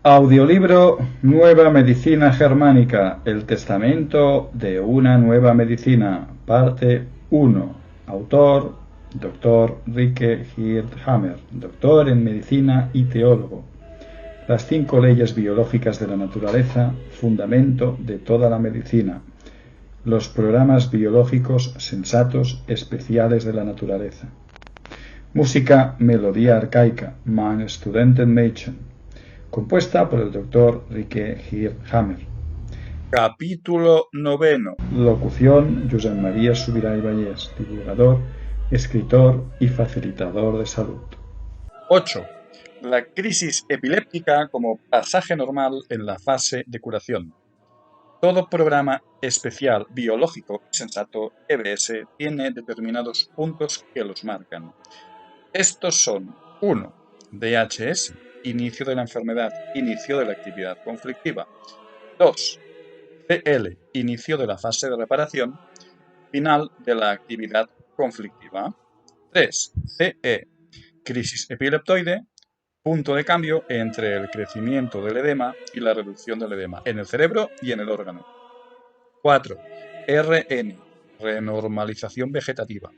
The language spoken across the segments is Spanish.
Audiolibro Nueva Medicina Germánica, el testamento de una nueva medicina, parte 1. Autor, Dr. Rike Hirthammer, doctor en medicina y teólogo. Las 5 leyes biológicas de la naturaleza, fundamento de toda la medicina. Los programas biológicos sensatos especiales de la naturaleza. Música Melodía arcaica, Mein Studentenmädchen, compuesta por el Dr. Rike Hirthammer. Capítulo 9. Locución Josep María Subirá y Vallés, divulgador, escritor y facilitador de salud. 8. La crisis epiléptica como pasaje normal en la fase de curación. Todo programa especial biológico y sensato EBS tiene determinados puntos que los marcan. Estos son 1. DHS, inicio de la enfermedad, inicio de la actividad conflictiva. 2. CL, inicio de la fase de reparación, final de la actividad conflictiva. 3. CE, crisis epileptoide, punto de cambio entre el crecimiento del edema y la reducción del edema en el cerebro y en el órgano. 4. RN, renormalización vegetativa.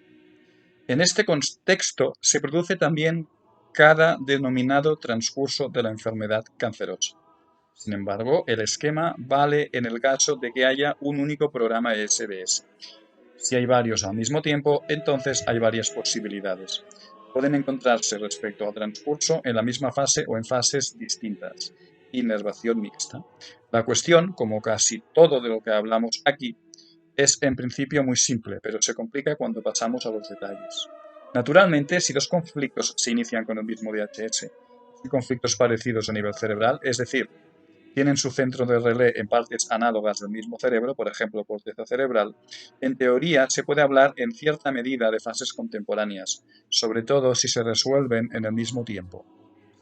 En este contexto se produce también cada denominado transcurso de la enfermedad cancerosa. Sin embargo, el esquema vale en el caso de que haya un único programa SBS. Si hay varios al mismo tiempo, entonces hay varias posibilidades. Pueden encontrarse respecto al transcurso en la misma fase o en fases distintas. Inervación mixta. La cuestión, como casi todo de lo que hablamos aquí, es en principio muy simple, pero se complica cuando pasamos a los detalles. Naturalmente, si dos conflictos se inician con el mismo DHS, y conflictos parecidos a nivel cerebral, es decir, tienen su centro de relé en partes análogas del mismo cerebro, por ejemplo, corteza cerebral, en teoría se puede hablar en cierta medida de fases contemporáneas, sobre todo si se resuelven en el mismo tiempo.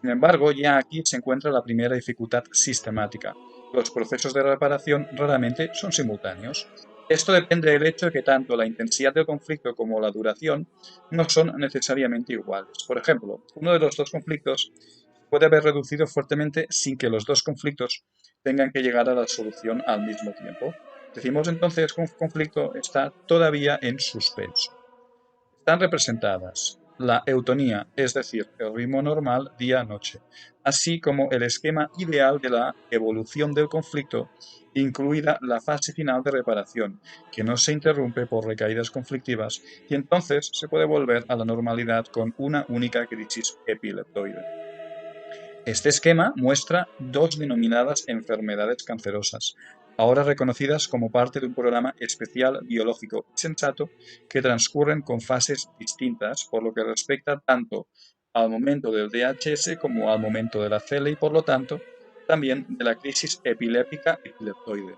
Sin embargo, ya aquí se encuentra la primera dificultad sistemática. Los procesos de reparación raramente son simultáneos. Esto depende del hecho de que tanto la intensidad del conflicto como la duración no son necesariamente iguales. Por ejemplo, uno de los dos conflictos puede haber reducido fuertemente sin que los dos conflictos tengan que llegar a la solución al mismo tiempo. Decimos entonces que un conflicto está todavía en suspenso. Están representadas la eutonía, es decir, el ritmo normal día-noche, así como el esquema ideal de la evolución del conflicto, incluida la fase final de reparación, que no se interrumpe por recaídas conflictivas y entonces se puede volver a la normalidad con una única crisis epileptoide. Este esquema muestra dos denominadas enfermedades cancerosas, ahora reconocidas como parte de un programa especial biológico y sensato que transcurren con fases distintas por lo que respecta tanto al momento del DHS como al momento de la CL y por lo tanto también de la crisis epiléptica epileptoide.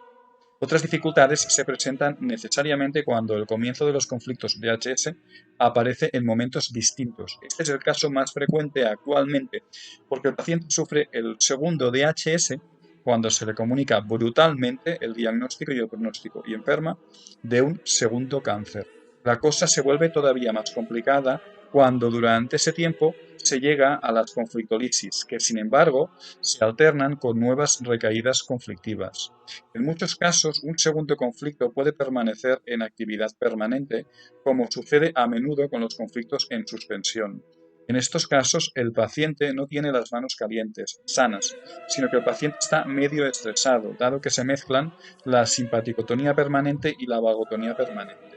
Otras dificultades se presentan necesariamente cuando el comienzo de los conflictos DHS aparece en momentos distintos. Este es el caso más frecuente actualmente, porque el paciente sufre el segundo DHS cuando se le comunica brutalmente el diagnóstico y el pronóstico y enferma de un segundo cáncer. La cosa se vuelve todavía más complicada cuando durante ese tiempo se llega a las conflictolisis, que sin embargo se alternan con nuevas recaídas conflictivas. En muchos casos, un segundo conflicto puede permanecer en actividad permanente, como sucede a menudo con los conflictos en suspensión. En estos casos, el paciente no tiene las manos calientes, sanas, sino que el paciente está medio estresado, dado que se mezclan la simpaticotonía permanente y la vagotonía permanente.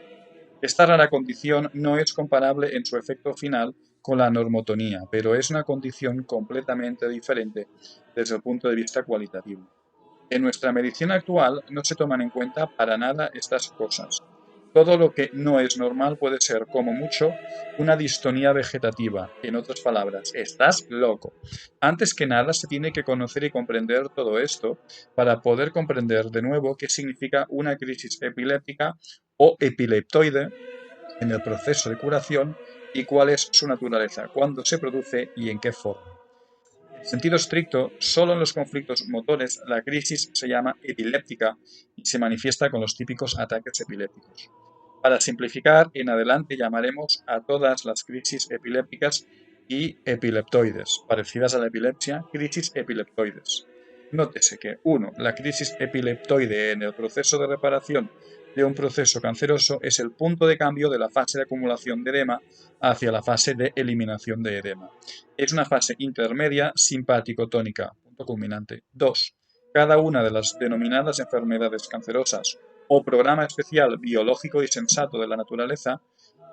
Esta rara condición no es comparable en su efecto final con la normotonía, pero es una condición completamente diferente desde el punto de vista cualitativo. En nuestra medicina actual no se toman en cuenta para nada estas cosas. Todo lo que no es normal puede ser, como mucho, una distonía vegetativa. En otras palabras, estás loco. Antes que nada, se tiene que conocer y comprender todo esto para poder comprender de nuevo qué significa una crisis epiléptica o epileptoide en el proceso de curación y cuál es su naturaleza, cuándo se produce y en qué forma. En sentido estricto, solo en los conflictos motores la crisis se llama epiléptica y se manifiesta con los típicos ataques epilépticos. Para simplificar, en adelante llamaremos a todas las crisis epilépticas y epileptoides, parecidas a la epilepsia, crisis epileptoides. Nótese que 1. La crisis epileptoide en el proceso de reparación de un proceso canceroso es el punto de cambio de la fase de acumulación de edema hacia la fase de eliminación de edema. Es una fase intermedia simpático-tónica, punto culminante. 2. Cada una de las denominadas enfermedades cancerosas o programa especial biológico y sensato de la naturaleza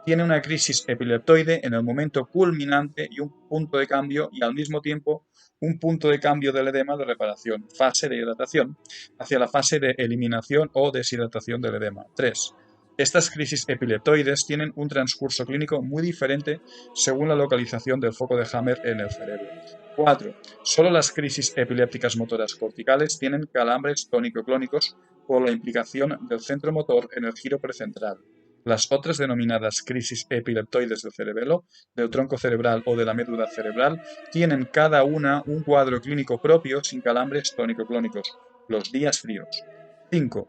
tiene una crisis epileptoide en el momento culminante y un punto de cambio y al mismo tiempo un punto de cambio del edema de reparación, fase de hidratación, hacia la fase de eliminación o deshidratación del edema. 3. Estas crisis epileptoides tienen un transcurso clínico muy diferente según la localización del foco de Hammer en el cerebro. 4. Solo las crisis epilépticas motoras corticales tienen calambres tónico-clónicos por la implicación del centro motor en el giro precentral. Las otras denominadas crisis epileptoides del cerebelo, del tronco cerebral o de la médula cerebral tienen cada una un cuadro clínico propio sin calambres tónico-clónicos, los días fríos. 5.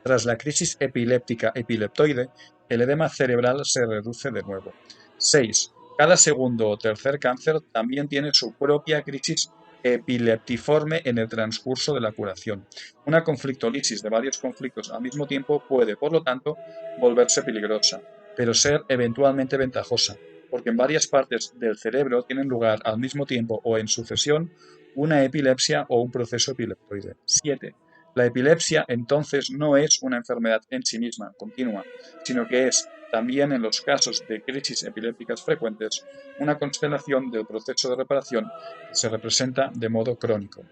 Tras la crisis epiléptica epileptoide, el edema cerebral se reduce de nuevo. 6. Cada segundo o tercer cáncer también tiene su propia crisis epileptiforme en el transcurso de la curación. Una conflictolisis de varios conflictos al mismo tiempo puede, por lo tanto, volverse peligrosa, pero ser eventualmente ventajosa, porque en varias partes del cerebro tienen lugar al mismo tiempo o en sucesión una epilepsia o un proceso epileptoide. 7. La epilepsia entonces no es una enfermedad en sí misma, continua, sino que es, también en los casos de crisis epilépticas frecuentes, una constelación del proceso de reparación que se representa de modo crónico.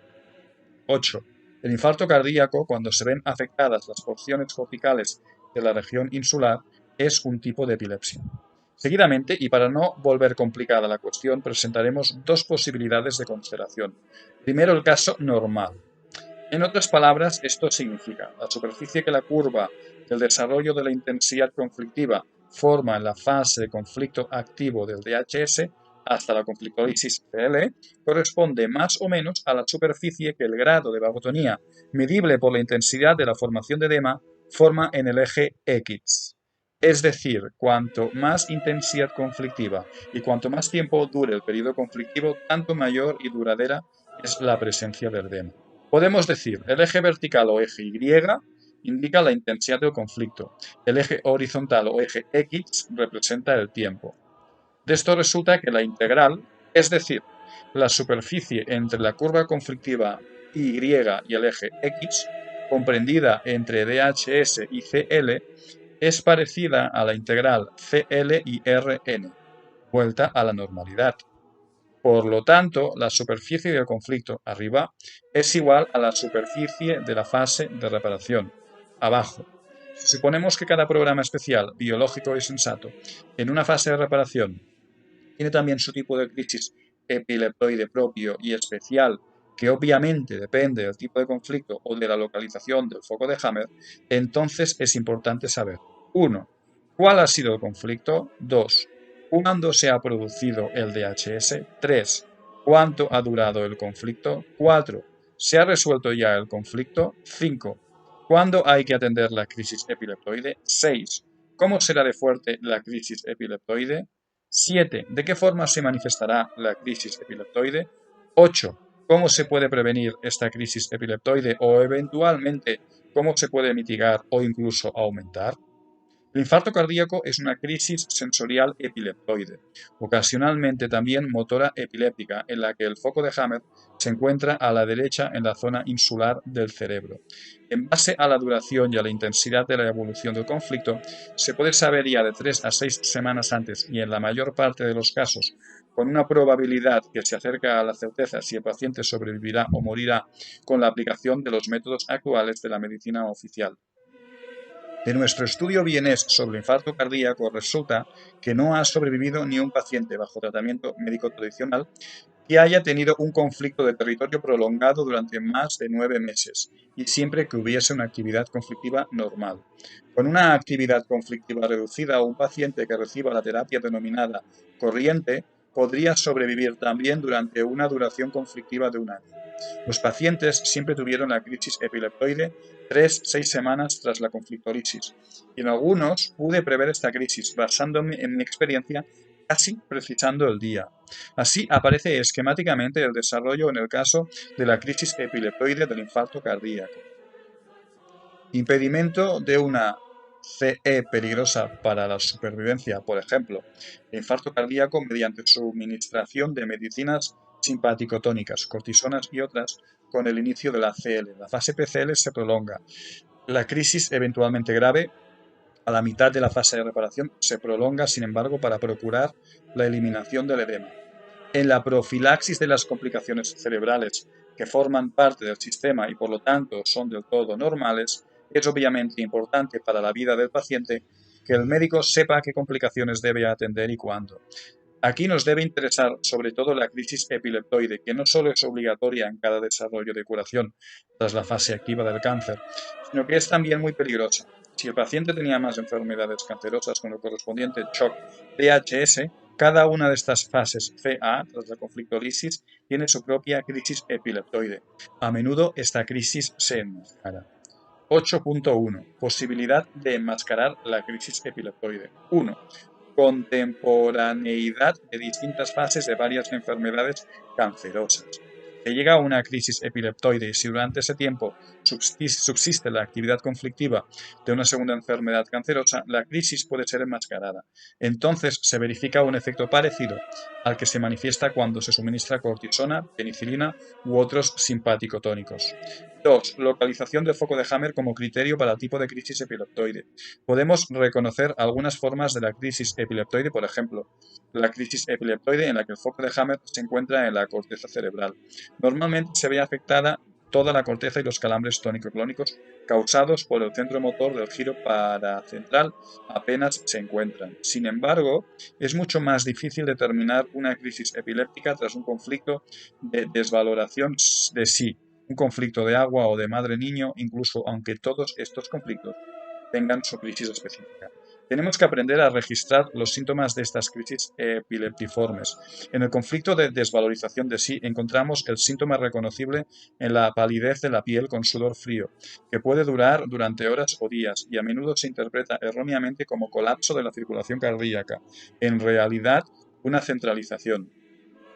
8. El infarto cardíaco, cuando se ven afectadas las porciones corticales de la región insular, es un tipo de epilepsia. Seguidamente, y para no volver complicada la cuestión, presentaremos dos posibilidades de constelación. Primero, el caso normal. En otras palabras, esto significa la superficie que la curva del desarrollo de la intensidad conflictiva forma en la fase de conflicto activo del DHS hasta la conflictolisis PL corresponde más o menos a la superficie que el grado de vagotonía medible por la intensidad de la formación de edema forma en el eje X. Es decir, cuanto más intensidad conflictiva y cuanto más tiempo dure el periodo conflictivo, tanto mayor y duradera es la presencia del edema. Podemos decir, el eje vertical o eje Y indica la intensidad del conflicto, el eje horizontal o eje X representa el tiempo. De esto resulta que la integral, es decir, la superficie entre la curva conflictiva Y y el eje X, comprendida entre DHS y CL, es parecida a la integral CL y RN, vuelta a la normalidad. Por lo tanto, la superficie del conflicto, arriba, es igual a la superficie de la fase de reparación, abajo. Si suponemos que cada programa especial, biológico y sensato, en una fase de reparación, tiene también su tipo de crisis epileptoide propio y especial, que obviamente depende del tipo de conflicto o de la localización del foco de Hammer, entonces es importante saber 1. ¿Cuál ha sido el conflicto? 2. ¿Cuándo se ha producido el DHS? 3. ¿Cuánto ha durado el conflicto? 4. ¿Se ha resuelto ya el conflicto? 5. ¿Cuándo hay que atender la crisis epileptoide? 6. ¿Cómo será de fuerte la crisis epileptoide? 7. ¿De qué forma se manifestará la crisis epileptoide? 8. ¿Cómo se puede prevenir esta crisis epileptoide o eventualmente cómo se puede mitigar o incluso aumentar? El infarto cardíaco es una crisis sensorial epileptoide, ocasionalmente también motora epiléptica, en la que el foco de Hammer se encuentra a la derecha en la zona insular del cerebro. En base a la duración y a la intensidad de la evolución del conflicto, se puede saber ya de 3 a 6 semanas antes y en la mayor parte de los casos, con una probabilidad que se acerca a la certeza si el paciente sobrevivirá o morirá con la aplicación de los métodos actuales de la medicina oficial. De nuestro estudio vienés sobre infarto cardíaco resulta que no ha sobrevivido ni un paciente bajo tratamiento médico tradicional que haya tenido un conflicto de territorio prolongado durante más de 9 meses y siempre que hubiese una actividad conflictiva normal. Con una actividad conflictiva reducida, un paciente que reciba la terapia denominada corriente podría sobrevivir también durante una duración conflictiva de un año. Los pacientes siempre tuvieron la crisis epileptoide 3-6 semanas tras la conflictolisis, y en algunos pude prever esta crisis basándome en mi experiencia casi precisando el día. Así aparece esquemáticamente el desarrollo en el caso de la crisis epileptoide del infarto cardíaco. Impedimento de una CE peligrosa para la supervivencia, por ejemplo, el infarto cardíaco mediante suministración de medicinas simpaticotónicas, cortisonas y otras con el inicio de la CL. La fase PCL se prolonga. La crisis eventualmente grave a la mitad de la fase de reparación se prolonga, sin embargo, para procurar la eliminación del edema. En la profilaxis de las complicaciones cerebrales que forman parte del sistema y por lo tanto son del todo normales, es obviamente importante para la vida del paciente que el médico sepa qué complicaciones debe atender y cuándo. Aquí nos debe interesar sobre todo la crisis epileptoide, que no solo es obligatoria en cada desarrollo de curación tras la fase activa del cáncer, sino que es también muy peligrosa. Si el paciente tenía más enfermedades cancerosas con el correspondiente shock DHS, cada una de estas fases CA, tras la conflictolisis, tiene su propia crisis epileptoide. A menudo esta crisis se enmascara. 8.1. Posibilidad de enmascarar la crisis epileptoide. 1. Contemporaneidad de distintas fases de varias enfermedades cancerosas. Se llega a una crisis epileptoide y si durante ese tiempo subsiste la actividad conflictiva de una segunda enfermedad cancerosa, la crisis puede ser enmascarada. Entonces se verifica un efecto parecido al que se manifiesta cuando se suministra cortisona, penicilina u otros simpaticotónicos. 2. Localización del foco de Hammer como criterio para el tipo de crisis epileptoide. Podemos reconocer algunas formas de la crisis epileptoide, por ejemplo, la crisis epileptoide en la que el foco de Hammer se encuentra en la corteza cerebral. Normalmente se ve afectada toda la corteza y los calambres tónico-clónicos causados por el centro motor del giro paracentral apenas se encuentran. Sin embargo, es mucho más difícil determinar una crisis epiléptica tras un conflicto de desvaloración de sí, un conflicto de agua o de madre-niño, incluso aunque todos estos conflictos tengan su crisis específica. Tenemos que aprender a registrar los síntomas de estas crisis epileptiformes. En el conflicto de desvalorización de sí encontramos el síntoma reconocible en la palidez de la piel con sudor frío, que puede durar durante horas o días y a menudo se interpreta erróneamente como colapso de la circulación cardíaca. En realidad, una centralización.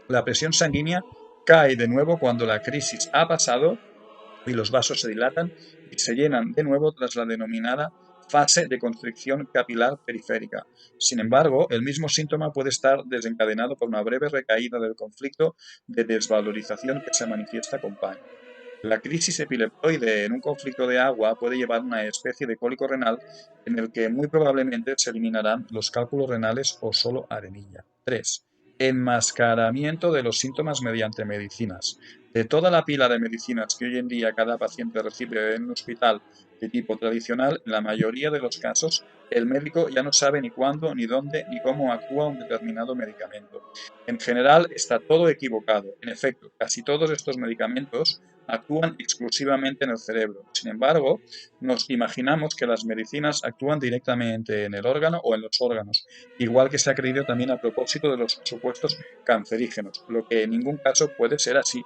La presión sanguínea cae de nuevo cuando la crisis ha pasado y los vasos se dilatan y se llenan de nuevo tras la denominada fase de constricción capilar periférica. Sin embargo, el mismo síntoma puede estar desencadenado por una breve recaída del conflicto de desvalorización que se manifiesta con paño. La crisis epileptoide en un conflicto de agua puede llevar a una especie de cólico renal en el que muy probablemente se eliminarán los cálculos renales o solo arenilla. 3. Enmascaramiento de los síntomas mediante medicinas. De toda la pila de medicinas que hoy en día cada paciente recibe en un hospital de tipo tradicional, en la mayoría de los casos, el médico ya no sabe ni cuándo, ni dónde, ni cómo actúa un determinado medicamento. En general, está todo equivocado. En efecto, casi todos estos medicamentos actúan exclusivamente en el cerebro. Sin embargo, nos imaginamos que las medicinas actúan directamente en el órgano o en los órganos, igual que se ha creído también a propósito de los supuestos cancerígenos, lo que en ningún caso puede ser así.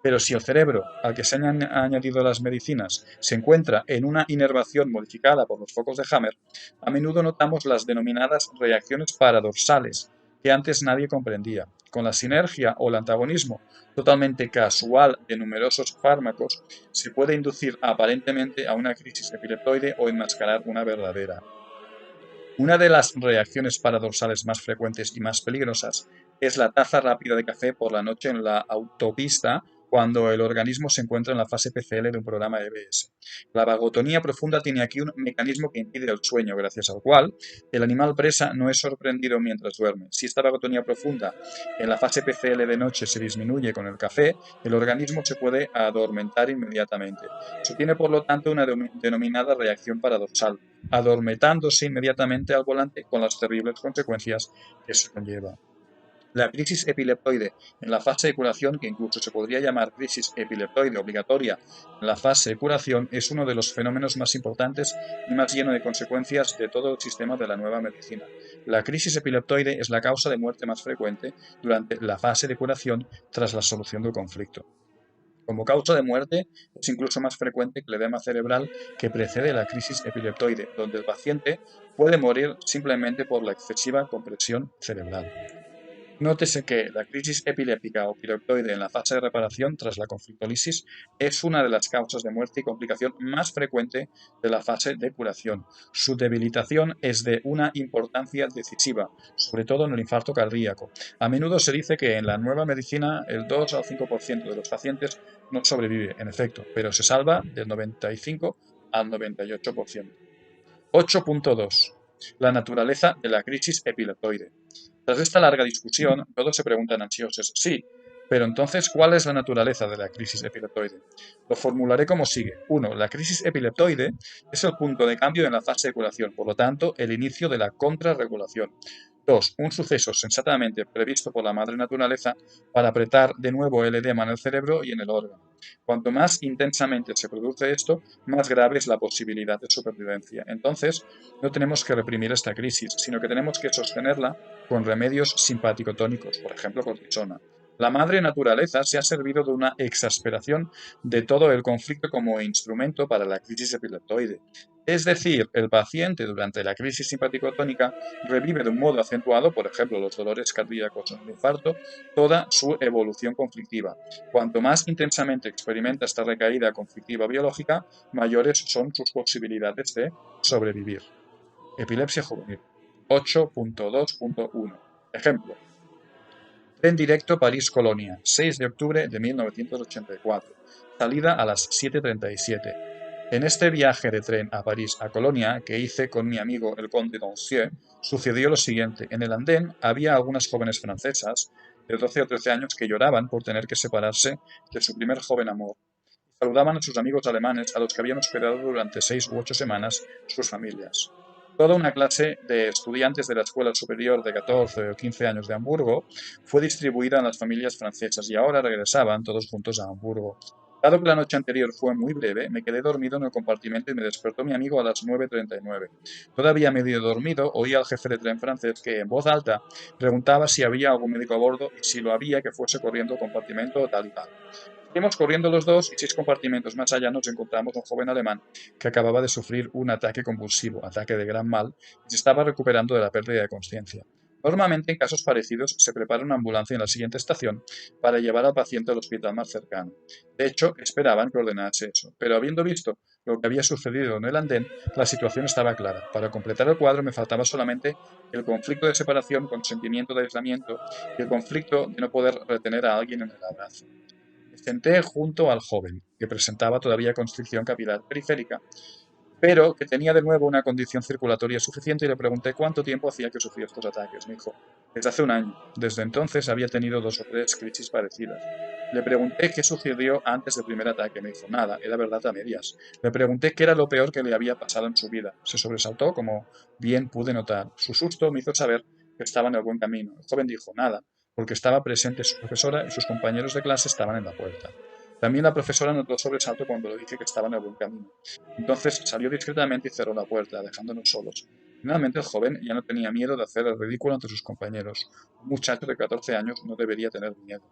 Pero si el cerebro al que se han añadido las medicinas se encuentra en una inervación modificada por los focos de Hammer, a menudo notamos las denominadas reacciones paradoxales, que antes nadie comprendía. Con la sinergia o el antagonismo totalmente casual de numerosos fármacos, se puede inducir aparentemente a una crisis epileptoide o enmascarar una verdadera. Una de las reacciones paradoxales más frecuentes y más peligrosas es la taza rápida de café por la noche en la autopista cuando el organismo se encuentra en la fase PCL de un programa EBS. La vagotonía profunda tiene aquí un mecanismo que impide el sueño, gracias al cual el animal presa no es sorprendido mientras duerme. Si esta vagotonía profunda en la fase PCL de noche se disminuye con el café, el organismo se puede adormentar inmediatamente. Se tiene por lo tanto una denominada reacción paradoxal, adormetándose inmediatamente al volante con las terribles consecuencias que eso conlleva. La crisis epileptoide en la fase de curación, que incluso se podría llamar crisis epileptoide obligatoria en la fase de curación, es uno de los fenómenos más importantes y más lleno de consecuencias de todo el sistema de la nueva medicina. La crisis epileptoide es la causa de muerte más frecuente durante la fase de curación tras la solución del conflicto. Como causa de muerte, es incluso más frecuente que el edema cerebral que precede la crisis epileptoide, donde el paciente puede morir simplemente por la excesiva compresión cerebral. Nótese que la crisis epiléptica o epileptoide en la fase de reparación tras la conflictolisis es una de las causas de muerte y complicación más frecuente de la fase de curación. Su debilitación es de una importancia decisiva, sobre todo en el infarto cardíaco. A menudo se dice que en la nueva medicina el 2 al 5% de los pacientes no sobrevive, en efecto, pero se salva del 95 al 98%. 8.2. La naturaleza de la crisis epileptoide. Tras esta larga discusión, todos se preguntan ansiosos, sí, pero entonces, ¿cuál es la naturaleza de la crisis epileptoide? Lo formularé como sigue. 1. La crisis epileptoide es el punto de cambio en la fase de curación, por lo tanto, el inicio de la contrarregulación. 2. Un suceso sensatamente previsto por la madre naturaleza para apretar de nuevo el edema en el cerebro y en el órgano. Cuanto más intensamente se produce esto, más grave es la posibilidad de supervivencia. Entonces, no tenemos que reprimir esta crisis, sino que tenemos que sostenerla con remedios simpaticotónicos, por ejemplo, cortisona. La madre naturaleza se ha servido de una exasperación de todo el conflicto como instrumento para la crisis epileptoide. Es decir, el paciente durante la crisis simpaticotónica revive de un modo acentuado, por ejemplo, los dolores cardíacos o el infarto, toda su evolución conflictiva. Cuanto más intensamente experimenta esta recaída conflictiva biológica, mayores son sus posibilidades de sobrevivir. Epilepsia juvenil. 8.2.1. Ejemplo. Tren directo París-Colonia, 6 de octubre de 1984. Salida a las 7:37. En este viaje de tren a París a Colonia que hice con mi amigo el conde Dancieux, sucedió lo siguiente. En el andén había algunas jóvenes francesas de 12 o 13 años que lloraban por tener que separarse de su primer joven amor. Saludaban a sus amigos alemanes a los que habían hospedado durante 6 u 8 semanas sus familias. Toda una clase de estudiantes de la Escuela Superior de 14 o 15 años de Hamburgo fue distribuida en las familias francesas y ahora regresaban todos juntos a Hamburgo. Dado que la noche anterior fue muy breve, me quedé dormido en el compartimento y me despertó mi amigo a las 9:39. Todavía medio dormido, oí al jefe de tren francés que, en voz alta, preguntaba si había algún médico a bordo y si lo había que fuese corriendo al compartimento tal y tal. Seguimos corriendo los dos y 6 compartimentos más allá nos encontramos un joven alemán que acababa de sufrir un ataque convulsivo, ataque de gran mal, y se estaba recuperando de la pérdida de conciencia. Normalmente, en casos parecidos, se prepara una ambulancia en la siguiente estación para llevar al paciente al hospital más cercano. De hecho, esperaban que ordenase eso, pero habiendo visto lo que había sucedido en el andén, la situación estaba clara. Para completar el cuadro me faltaba solamente el conflicto de separación con sentimiento de aislamiento y el conflicto de no poder retener a alguien en el abrazo. Me senté junto al joven, que presentaba todavía constricción capilar periférica, pero que tenía de nuevo una condición circulatoria suficiente y le pregunté cuánto tiempo hacía que sufría estos ataques. Me dijo, desde hace un año. Desde entonces había tenido 2 o 3 crisis parecidas. Le pregunté qué sucedió antes del primer ataque. Me dijo, nada, era verdad a medias. Le pregunté qué era lo peor que le había pasado en su vida. Se sobresaltó, como bien pude notar. Su susto me hizo saber que estaba en el buen camino. El joven dijo, nada, porque estaba presente su profesora y sus compañeros de clase estaban en la puerta. También la profesora notó sobresalto cuando le dije que estaba en el buen camino. Entonces salió discretamente y cerró la puerta, dejándonos solos. Finalmente el joven ya no tenía miedo de hacer el ridículo ante sus compañeros. Un muchacho de 14 años no debería tener miedo.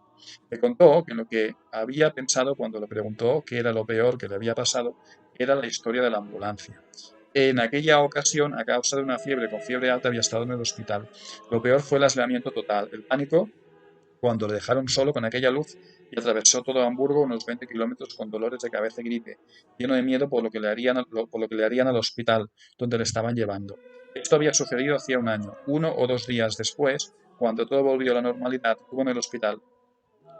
Me contó que lo que había pensado cuando le preguntó qué era lo peor que le había pasado era la historia de la ambulancia. En aquella ocasión, a causa de una fiebre con fiebre alta, había estado en el hospital. Lo peor fue el aislamiento total, el pánico cuando le dejaron solo con aquella luz y atravesó todo Hamburgo unos 20 kilómetros con dolores de cabeza y gripe, lleno de miedo por lo que le harían al hospital donde le estaban llevando. Esto había sucedido hacía un año. 1 o 2 días después, cuando todo volvió a la normalidad, tuvo en el hospital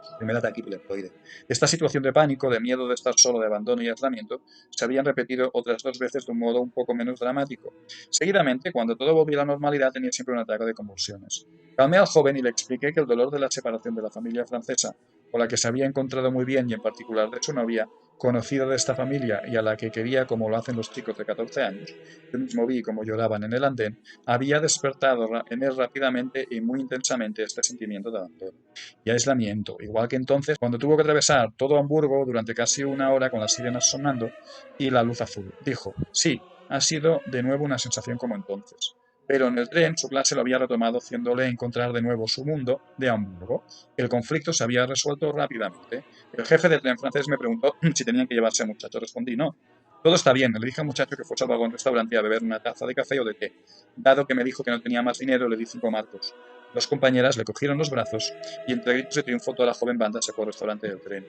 su primer ataque epileptoide. Esta situación de pánico, de miedo de estar solo, de abandono y aislamiento, se habían repetido otras 2 veces de un modo un poco menos dramático. Seguidamente, cuando todo volvió a la normalidad, tenía siempre un ataque de convulsiones. Calmé al joven y le expliqué que el dolor de la separación de la familia francesa, con la que se había encontrado muy bien y en particular de su novia, conocida de esta familia y a la que quería como lo hacen los chicos de 14 años, yo mismo vi cómo lloraban en el andén, había despertado en él rápidamente y muy intensamente este sentimiento de abandono y aislamiento, igual que entonces cuando tuvo que atravesar todo Hamburgo durante casi una hora con las sirenas sonando y la luz azul. Dijo, sí, ha sido de nuevo una sensación como entonces. pero en el tren su clase lo había retomado haciéndole encontrar de nuevo su mundo de Hamburgo. El conflicto se había resuelto rápidamente. El jefe del tren francés me preguntó si tenían que llevarse al muchacho. Respondí no. Todo está bien. Le dije al muchacho que fuese al vagón restaurante a beber una taza de café o de té. Dado que me dijo que no tenía más dinero, le di 5 marcos. Dos compañeras le cogieron los brazos y entre gritos de triunfo toda la joven banda sacó al restaurante del tren.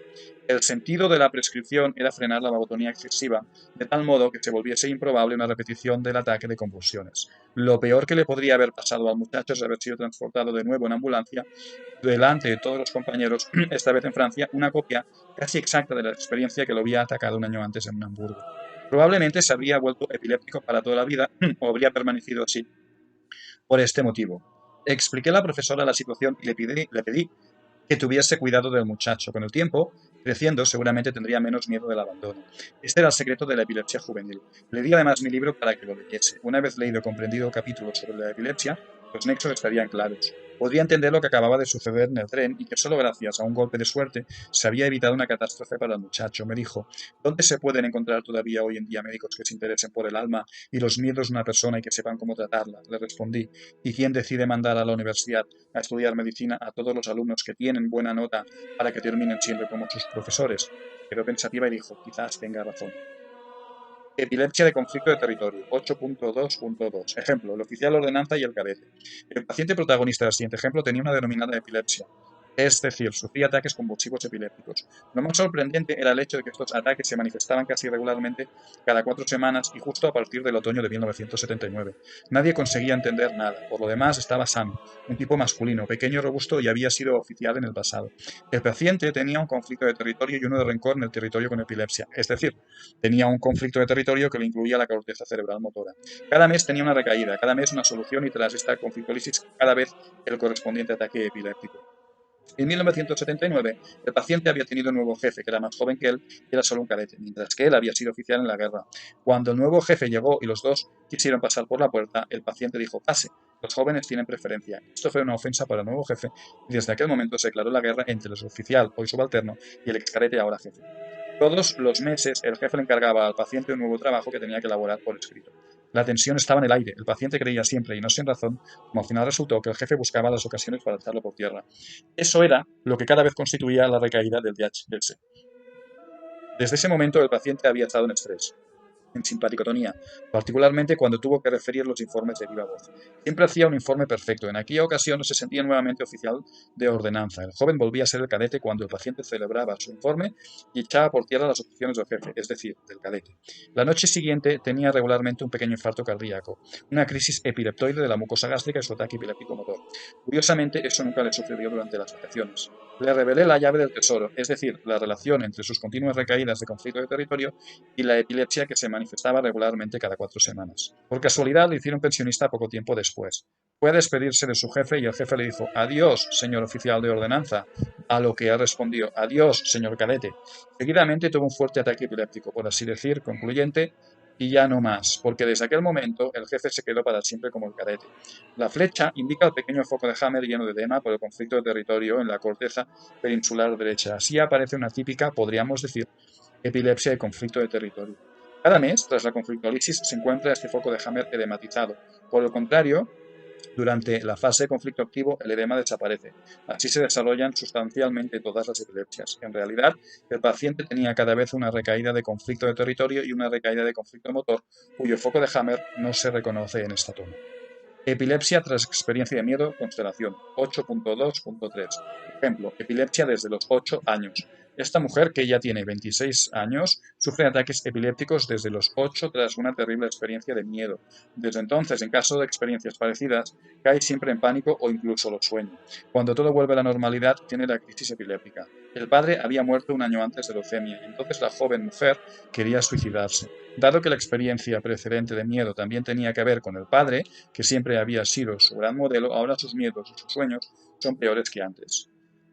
El sentido de la prescripción era frenar la vagotonía excesiva, de tal modo que se volviese improbable una repetición del ataque de convulsiones. Lo peor que le podría haber pasado al muchacho es haber sido transportado de nuevo en ambulancia delante de todos los compañeros, esta vez en Francia, una copia casi exacta de la experiencia que lo había atacado un año antes en Hamburgo. Probablemente se habría vuelto epiléptico para toda la vida o habría permanecido así por este motivo. Expliqué a la profesora la situación y le pedí que tuviese cuidado del muchacho. Con el tiempo, creciendo, seguramente tendría menos miedo del abandono. Este era el secreto de la epilepsia juvenil. Le di además mi libro para que lo leyese. Una vez leído y comprendido capítulos sobre la epilepsia, los nexos estarían claros. Podría entender lo que acababa de suceder en el tren y que solo gracias a un golpe de suerte se había evitado una catástrofe para el muchacho. Me dijo, ¿dónde se pueden encontrar todavía hoy en día médicos que se interesen por el alma y los miedos de una persona y que sepan cómo tratarla? Le respondí, ¿y quién decide mandar a la universidad a estudiar medicina a todos los alumnos que tienen buena nota para que terminen siempre como sus profesores? Quedó pensativa y dijo, quizás tenga razón. Epilepsia de conflicto de territorio, 8.2.2. Ejemplo, el oficial ordenanza y el cadete. El paciente protagonista del siguiente ejemplo tenía una denominada epilepsia, es decir, sufría ataques convulsivos epilépticos. Lo más sorprendente era el hecho de que estos ataques se manifestaban casi regularmente cada 4 semanas y justo a partir del otoño de 1979. Nadie conseguía entender nada. Por lo demás, estaba sano, un tipo masculino, pequeño, robusto y había sido oficial en el pasado. El paciente tenía un conflicto de territorio y uno de rencor en el territorio con epilepsia, es decir, tenía un conflicto de territorio que le incluía la corteza cerebral motora. Cada mes tenía una recaída, cada mes una solución y tras esta conflictólisis cada vez el correspondiente ataque epiléptico. En 1979, el paciente había tenido un nuevo jefe, que era más joven que él y era solo un cadete, mientras que él había sido oficial en la guerra. Cuando el nuevo jefe llegó y los dos quisieron pasar por la puerta, el paciente dijo, pase, los jóvenes tienen preferencia. Esto fue una ofensa para el nuevo jefe y desde aquel momento se declaró la guerra entre el oficial, hoy subalterno, y el ex cadete, ahora jefe. Todos los meses el jefe le encargaba al paciente un nuevo trabajo que tenía que elaborar por escrito. La tensión estaba en el aire, el paciente creía siempre, y no sin razón, como al final resultó que el jefe buscaba las ocasiones para echarlo por tierra. Eso era lo que cada vez constituía la recaída del DHS. Desde ese momento el paciente había estado en estrés, en simpaticotonía, particularmente cuando tuvo que referir los informes de viva voz. Siempre hacía un informe perfecto. En aquella ocasión se sentía nuevamente oficial de ordenanza. El joven volvía a ser el cadete cuando el paciente celebraba su informe y echaba por tierra las opciones del jefe, es decir, del cadete. La noche siguiente tenía regularmente un pequeño infarto cardíaco, una crisis epileptoide de la mucosa gástrica y su ataque epiléptico motor. Curiosamente, eso nunca le sucedió durante las vacaciones. Le revelé la llave del tesoro, es decir, la relación entre sus continuas recaídas de conflicto de territorio y la epilepsia que se manifestaba regularmente cada 4 semanas. Por casualidad le hicieron pensionista poco tiempo después. Fue a despedirse de su jefe y el jefe le dijo, adiós, señor oficial de ordenanza, a lo que él respondió, adiós, señor cadete. Seguidamente tuvo un fuerte ataque epiléptico, por así decir, concluyente, y ya no más, porque desde aquel momento el jefe se quedó para siempre como el cadete. La flecha indica el pequeño foco de Hammer lleno de edema por el conflicto de territorio en la corteza peninsular derecha. Así aparece una típica, podríamos decir, epilepsia de conflicto de territorio. Cada mes, tras la conflictólisis, se encuentra este foco de Hammer edematizado. Por el contrario, durante la fase de conflicto activo, el edema desaparece. Así se desarrollan sustancialmente todas las epilepsias. En realidad, el paciente tenía cada vez una recaída de conflicto de territorio y una recaída de conflicto motor, cuyo foco de Hammer no se reconoce en esta toma. Epilepsia tras experiencia de miedo, constelación, 8.2.3. Ejemplo, epilepsia desde los 8 años. Esta mujer, que ya tiene 26 años, sufre ataques epilépticos desde los 8 tras una terrible experiencia de miedo. Desde entonces, en caso de experiencias parecidas, cae siempre en pánico o incluso lo sueña. Cuando todo vuelve a la normalidad, tiene la crisis epiléptica. El padre había muerto un año antes de leucemia y entonces la joven mujer quería suicidarse. Dado que la experiencia precedente de miedo también tenía que ver con el padre, que siempre había sido su gran modelo, ahora sus miedos y sus sueños son peores que antes.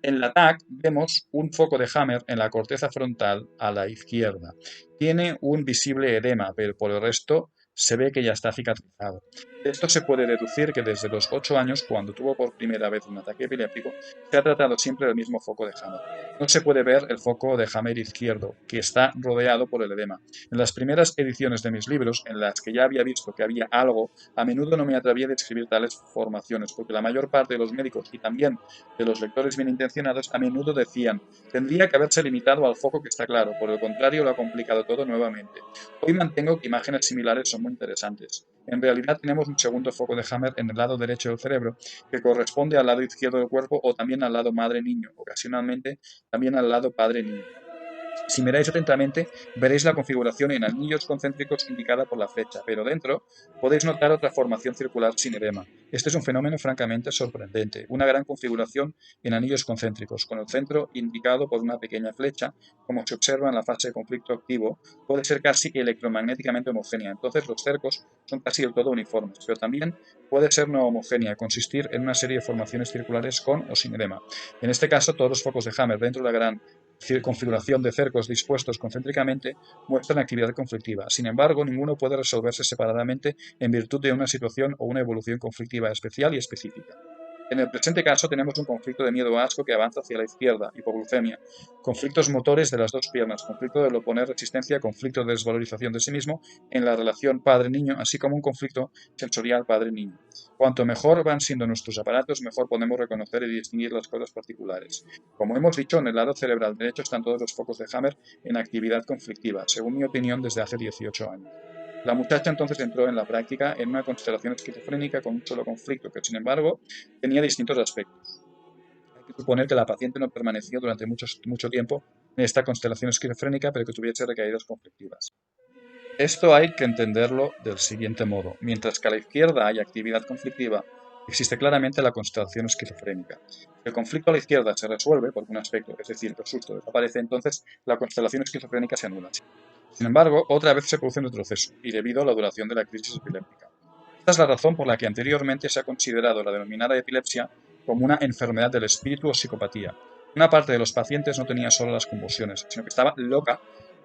En la TAC vemos un foco de Hammer en la corteza frontal a la izquierda. Tiene un visible edema, pero por el resto se ve que ya está cicatrizado. esto se puede deducir que desde los 8 años, cuando tuvo por primera vez un ataque epiléptico, se ha tratado siempre del mismo foco de Hammer. No se puede ver el foco de Hammer izquierdo, que está rodeado por el edema. En las primeras ediciones de mis libros, en las que ya había visto que había algo, a menudo no me atreví a describir tales formaciones, porque la mayor parte de los médicos y también de los lectores bien intencionados a menudo decían: tendría que haberse limitado al foco que está claro, por el contrario lo ha complicado todo nuevamente. Hoy mantengo que imágenes similares son muy interesantes. En realidad tenemos un segundo foco de Hammer en el lado derecho del cerebro, que corresponde al lado izquierdo del cuerpo o también al lado madre-niño, ocasionalmente también al lado padre-niño. Si miráis atentamente, veréis la configuración en anillos concéntricos indicada por la flecha, pero dentro podéis notar otra formación circular sin edema. Este es un fenómeno francamente sorprendente, una gran configuración en anillos concéntricos, con el centro indicado por una pequeña flecha, como se observa en la fase de conflicto activo, puede ser casi electromagnéticamente homogénea. Entonces los cercos son casi del todo uniformes, pero también puede ser no homogénea, consistir en una serie de formaciones circulares con o sin edema. En este caso, todos los focos de Hammer dentro de la gran configuración de cercos dispuestos concéntricamente muestran actividad conflictiva. Sin embargo, ninguno puede resolverse separadamente en virtud de una situación o una evolución conflictiva especial y específica. En el presente caso tenemos un conflicto de miedo o asco que avanza hacia la izquierda, hipoglucemia, conflictos motores de las dos piernas, conflicto de oponer resistencia, conflicto de desvalorización de sí mismo en la relación padre-niño, así como un conflicto sensorial padre-niño. Cuanto mejor van siendo nuestros aparatos, mejor podemos reconocer y distinguir las cosas particulares. Como hemos dicho, en el lado cerebral derecho están todos los focos de Hammer en actividad conflictiva, según mi opinión desde hace 18 años. La muchacha entonces entró en la práctica en una constelación esquizofrénica con un solo conflicto, que sin embargo tenía distintos aspectos. Hay que suponer que la paciente no permaneció durante mucho tiempo en esta constelación esquizofrénica, pero que tuviese recaídas conflictivas. Esto hay que entenderlo del siguiente modo. Mientras que a la izquierda hay actividad conflictiva, existe claramente la constelación esquizofrénica. Si el conflicto a la izquierda se resuelve por un aspecto, es decir, que el susto desaparece, entonces la constelación esquizofrénica se anula. Sin embargo, otra vez se produce un retroceso, y debido a la duración de la crisis epiléptica. Esta es la razón por la que anteriormente se ha considerado la denominada epilepsia como una enfermedad del espíritu o psicopatía. Una parte de los pacientes no tenía solo las convulsiones, sino que estaba loca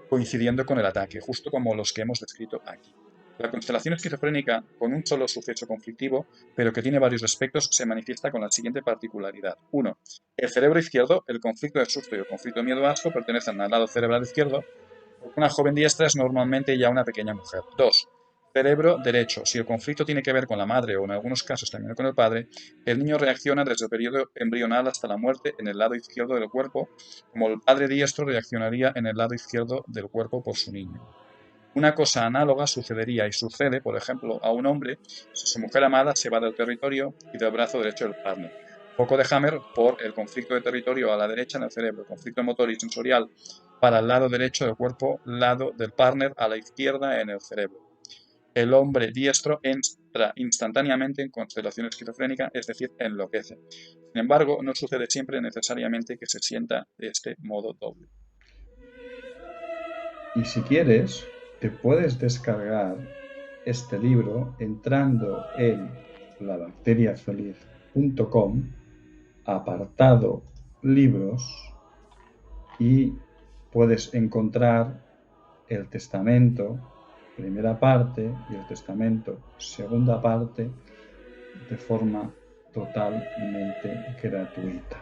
coincidiendo con el ataque, justo como los que hemos descrito aquí. La constelación esquizofrénica, con un solo suceso conflictivo, pero que tiene varios aspectos, se manifiesta con la siguiente particularidad. 1. El cerebro izquierdo, el conflicto de susto y el conflicto de miedo asco pertenecen al lado cerebral izquierdo. Una joven diestra es normalmente ya una pequeña mujer. 2. Cerebro derecho. Si el conflicto tiene que ver con la madre o en algunos casos también con el padre, el niño reacciona desde el periodo embrional hasta la muerte en el lado izquierdo del cuerpo, como el padre diestro reaccionaría en el lado izquierdo del cuerpo por su niño. Una cosa análoga sucedería y sucede, por ejemplo, a un hombre si su mujer amada se va del territorio y del brazo derecho del partner. Foco de Hammer por el conflicto de territorio a la derecha en el cerebro, conflicto motor y sensorial para el lado derecho del cuerpo, lado del partner a la izquierda en el cerebro. El hombre diestro entra instantáneamente en constelación esquizofrénica, es decir, enloquece. Sin embargo, no sucede siempre necesariamente que se sienta de este modo doble. Y si quieres, te puedes descargar este libro entrando en labacteriafeliz.com, apartado libros, y puedes encontrar el testamento primera parte y el testamento segunda parte de forma totalmente gratuita.